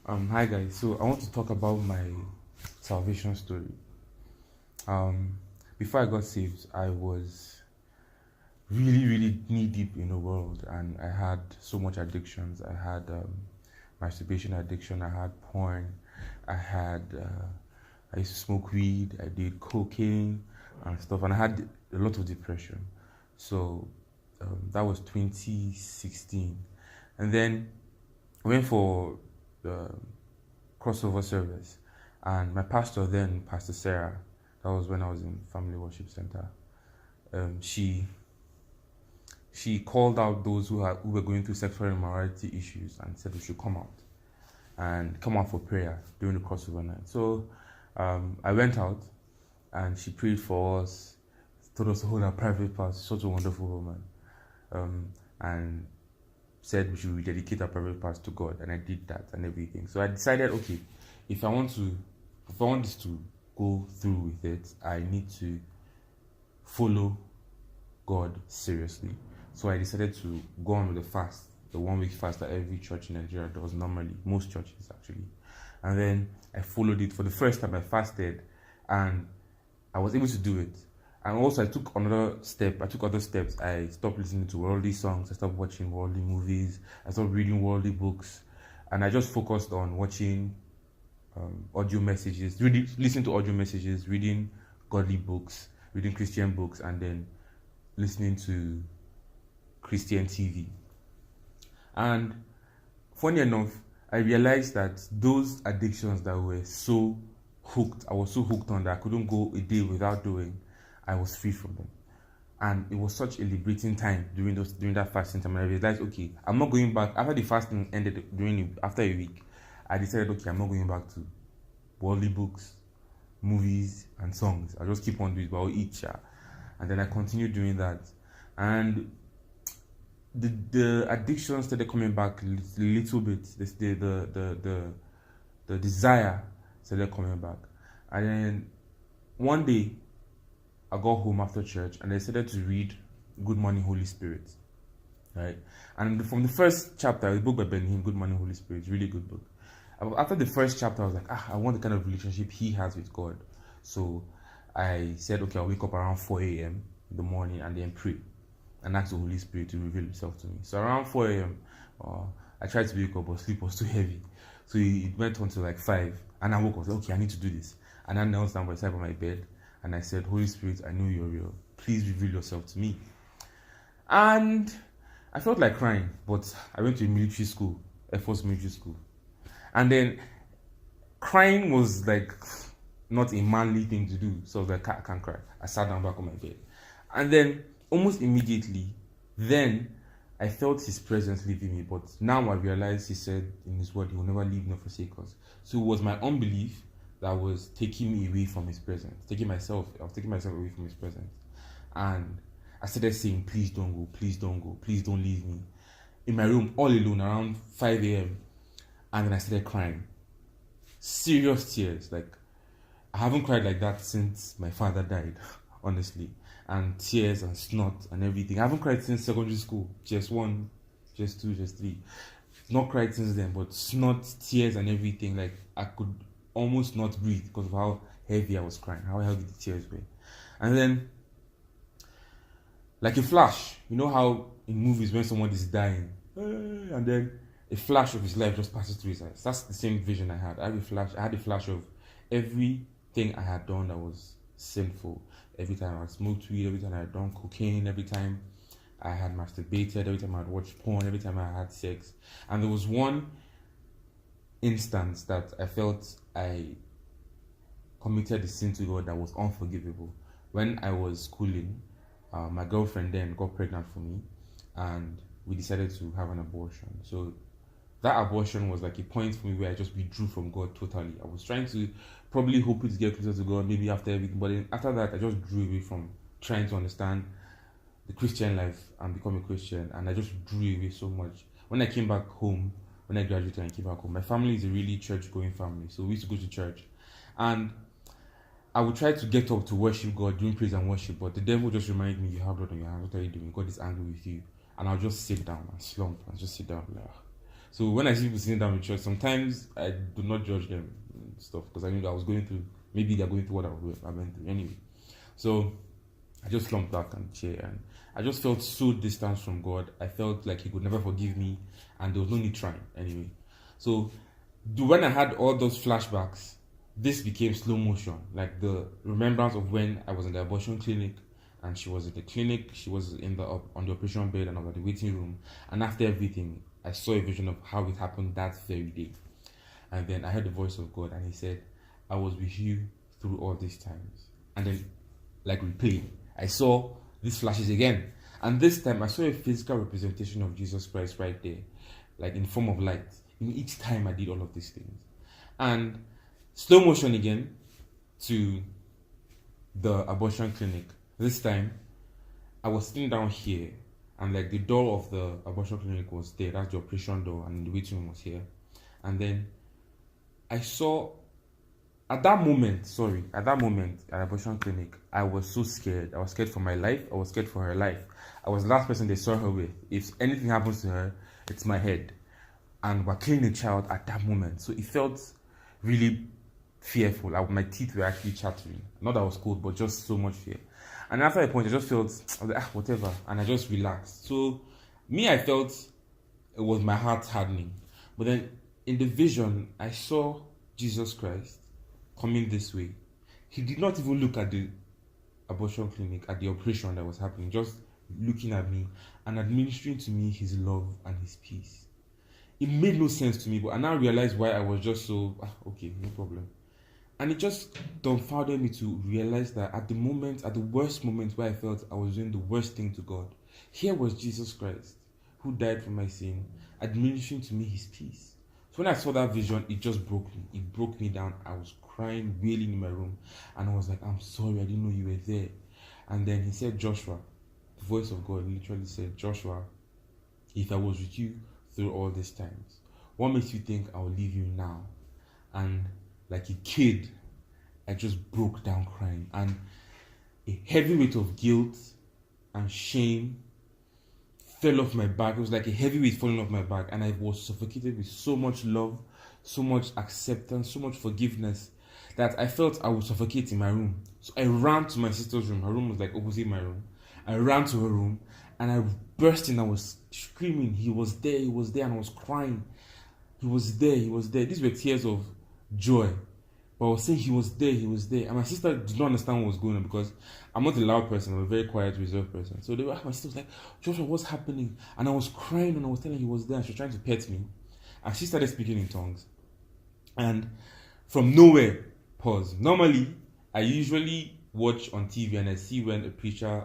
Hi guys. So I want to talk about my salvation story. Um, Before I got saved, I was really knee deep in the world, and I had so much addictions. I had masturbation addiction. I had porn. I had I used to smoke weed. I did cocaine and stuff, and I had a lot of depression. So that was 2016, and then I went for the crossover service, and my pastor then, Pastor Sarah, that was when I was in Family Worship Center. She called out those who were going through sexual immorality issues and said we should come out for prayer during the crossover night. So I went out, and she prayed for us, told us to hold our private parts. Such a wonderful woman, and said we should rededicate our private parts to God, and I did that and everything. So I decided, okay, if I want this to go through with it, I need to follow God seriously. So I decided to go on with the fast, the 1 week fast that every church in Nigeria does normally, most churches actually. And then I followed it. For the first time I fasted, and I was able to do it. And also I took other steps. I stopped listening to worldly songs. I stopped watching worldly movies. I stopped reading worldly books. And I just focused on watching audio messages, listening to audio messages, reading godly books, reading Christian books, and then listening to Christian TV. And funny enough, I realized that those addictions that were so hooked, I was so hooked on that I couldn't go a day without doing, I was free from them. And it was such a liberating time during that fasting time. And I realized, okay, I'm not going back. After the fasting ended after a week, I decided, okay, I'm not going back to worldly books, movies, and songs. I'll just keep on doing it, but I'll eat. And then I continued doing that. And the addiction started coming back a little bit. The desire started coming back. And then one day, I got home after church, and I started to read Good Morning Holy Spirit, right? And from the first chapter, the book by Ben Hinn, Good Morning Holy Spirit, really good book. After the first chapter, I was like, I want the kind of relationship he has with God. So I said, okay, I'll wake up around 4 a.m. in the morning and then pray and ask the Holy Spirit to reveal himself to me. So around 4 a.m., I tried to wake up, but sleep was too heavy. So it went on to like 5, and I woke up, I was like, okay, I need to do this. And I knelt down by the side of my bed, and I said, Holy Spirit, I know you're real. Please reveal yourself to me. And I felt like crying, but I went to a military school, Air Force military school. And then crying was like not a manly thing to do. So I was like, I can't cry. I sat down back on my bed. And then almost immediately, then I felt his presence leaving me. But now I realize he said in his word, he will never leave nor forsake us. So it was my unbelief that was taking me away from his presence. I was taking myself away from his presence. And I started saying, please don't go, please don't go, please don't leave me. In my room, all alone, around 5 a.m. And then I started crying. Serious tears. Like, I haven't cried like that since my father died, honestly. And tears and snot and everything. I haven't cried since secondary school. Just 1, just 2, just 3. Not cried since then, but snot, tears and everything. Like, I could almost not breathe because of how heavy I was crying, how heavy the tears were. And then, like a flash, you know how in movies when someone is dying, and then a flash of his life just passes through his eyes. That's the same vision I had. I had a flash of everything I had done that was sinful. Every time I smoked weed, every time I had done cocaine, every time I had masturbated, every time I had watched porn, every time I had sex. And there was one instance that I felt I committed a sin to God that was unforgivable. When I was schooling, my girlfriend then got pregnant for me, and we decided to have an abortion. So that abortion was like a point for me where I just withdrew from God totally. I was trying to probably hoping to get closer to God, maybe after everything, but then after that, I just drew away from trying to understand the Christian life and become a Christian, and I just drew away so much. When I came back home, when I graduated and came back home, my family is a really church-going family, so we used to go to church, and I would try to get up to worship God, doing praise and worship, but the devil just reminded me, you have blood on your hands, what are you doing? God is angry with you. And I'll just sit down and slump and just sit down like, So when I see people sitting down in church, sometimes I do not judge them and stuff because I knew that I was going through. Maybe they're going through what I went through anyway. So I just slumped back on the chair and I just felt so distant from God. I felt like He could never forgive me, and there was no need trying anyway. So when I had all those flashbacks, this became slow motion, like the remembrance of when I was in the abortion clinic, and she was in the clinic, she was in the on the operation bed, and I was at the waiting room. And after everything, I saw a vision of how it happened that very day. And then I heard the voice of God, and He said, "I was with you through all these times." And then, like replay, I saw these flashes again, and this time I saw a physical representation of Jesus Christ right there, like in form of light. Each time I did all of these things, and slow motion again to the abortion clinic. This time I was sitting down here, and like the door of the abortion clinic was there. That's the operation door, and the waiting room was here. And then I saw at that moment at the abortion clinic, I was so scared. I was scared for my life. I was scared for her life. I was the last person they saw her with. If anything happens to her, it's my head. And we're killing a child at that moment. So it felt really fearful. My teeth were actually chattering. Not that I was cold, but just so much fear. And after a point, I just felt, I was like, whatever. And I just relaxed. So I felt it was my heart hardening. But then in the vision, I saw Jesus Christ coming this way. He did not even look at the abortion clinic, at the operation that was happening, just looking at me and administering to me His love and His peace. It made no sense to me, but I now realized why I was just so, okay, no problem. And it just dumbfounded me to realize that at the worst moment where I felt I was doing the worst thing to God, here was Jesus Christ, who died for my sin, administering to me His peace. So when I saw that vision, it just broke me. It broke me down. I was crying, wailing in my room. And I was like, I'm sorry, I didn't know you were there. And then He said, Joshua, the voice of God literally said, Joshua, if I was with you through all these times, what makes you think I will leave you now? And like a kid, I just broke down crying. And a heavy weight of guilt and shame fell off my back. It was like a heavy weight falling off my back, and I was suffocated with so much love, so much acceptance, so much forgiveness that I felt I would suffocate in my room. So I ran to my sister's room. Her room was like opposite my room. I ran to her room and I burst in. I was screaming. He was there, and I was crying. He was there. These were tears of joy. But I was saying He was there. And my sister did not understand what was going on because I'm not a loud person. I'm a very quiet, reserved person. So my sister was like, Joshua, what's happening? And I was crying and I was telling her He was there. And she was trying to pet me. And she started speaking in tongues. And from nowhere, pause. Normally, I usually watch on TV and I see when a preacher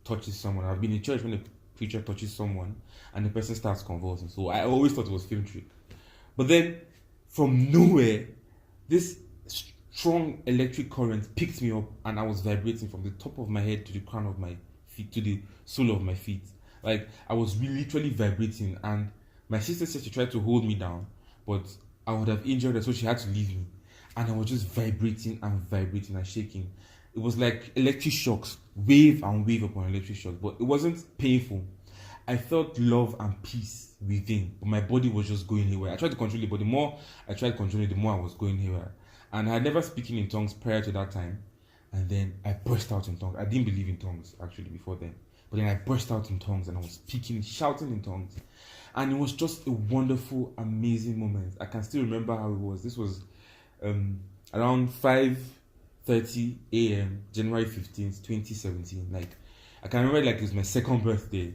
touches someone. I've been in church when a preacher touches someone and the person starts convulsing. So I always thought it was film trick. But then, from nowhere, this strong electric current picked me up and I was vibrating from the top of my head to the crown of my feet, to the sole of my feet. Like, I was literally vibrating, and my sister said she tried to hold me down, but I would have injured her, so she had to leave me. And I was just vibrating and shaking. It was like electric shocks, wave and wave upon electric shocks, but it wasn't painful. I felt love and peace within, but my body was just going haywire. I tried to control it, but the more I tried controlling it, the more I was going haywire. And I had never spoken in tongues prior to that time. And then I burst out in tongues. I didn't believe in tongues actually before then. But then I burst out in tongues and I was speaking, shouting in tongues. And it was just a wonderful, amazing moment. I can still remember how it was. This was around 5:30 a.m., January 15th, 2017. Like, I can remember like it was my second birthday,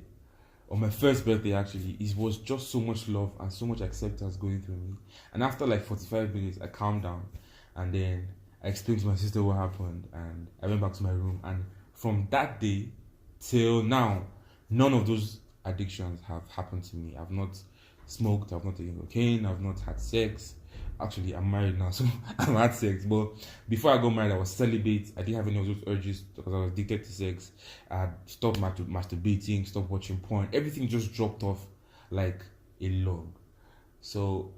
or my first birthday actually. It was just so much love and so much acceptance going through me. And after like 45 minutes, I calmed down. And then I explained to my sister what happened, and I went back to my room. And from that day till now, none of those addictions have happened to me. I've not smoked, I've not taken cocaine, I've not had sex. Actually, I'm married now, so I've had sex. But before I got married, I was celibate. I didn't have any of those urges because I was addicted to sex. I had stopped masturbating, stopped watching porn. Everything just dropped off like a log. So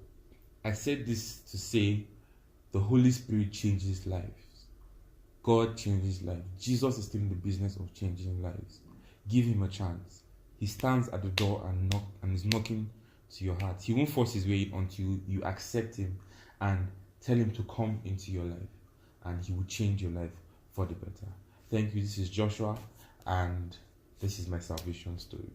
I said this to say the Holy Spirit changes lives. God changes lives. Jesus is still in the business of changing lives. Give Him a chance. He stands at the door and is knocking to your heart. He won't force his way in until you accept him and tell him to come into your life, and he will change your life for the better. Thank you. This is Joshua, and this is my salvation story.